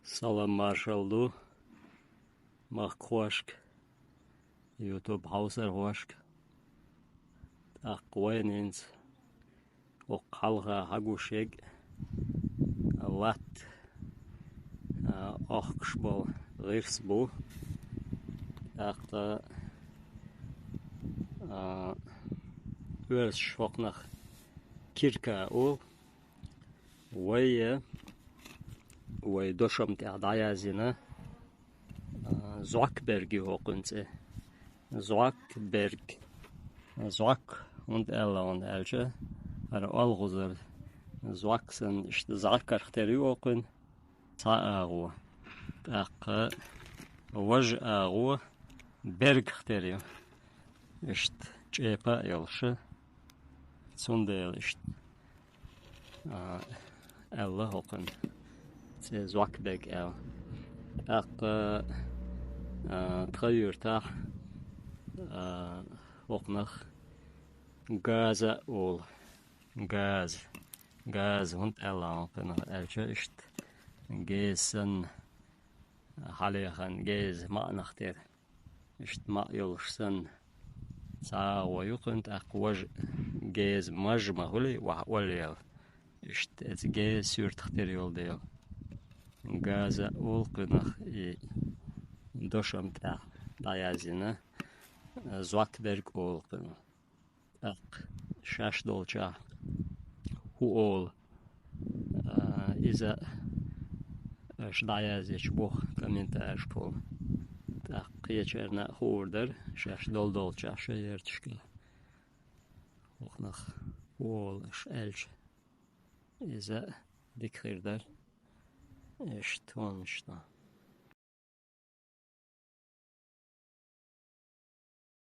Salam Marshall mach Quashk, YouTube Hauser Hoshk, Aquenins, Okalha Hagushig, a Lat, Ochsbol, Rirsbo, After Urschwoknach Kirka O, Way Dosham Tadayazina, Zwackbergi Hokunze, Zwackberg, Zwack und Ella und Elche, Algozer, Zwacksen, ist der Zakarchteri Okun, Zaaro, Waj Aro, Bergchteri, ist Chepa Elsche, Zundel ist Ella Hokun, Zwackberg El. Trajurta ook nog Gaza ol Gaz hond elan nog eltje is Gezen Haliachan Gez maanachter is ma julsen sa wajukent akwaj Gez majma huli wahwalil is het Gez surtachteriol deel Gaza ol nog Dosham Dayazina Zwackberg Olpen Shash Dolcha who all is a Shdayazich Boch commentage Pol Kicherna Horder Shash Dolcha Shayertschke auch nach Wall Elch is a Dickhirder ist Tonsta.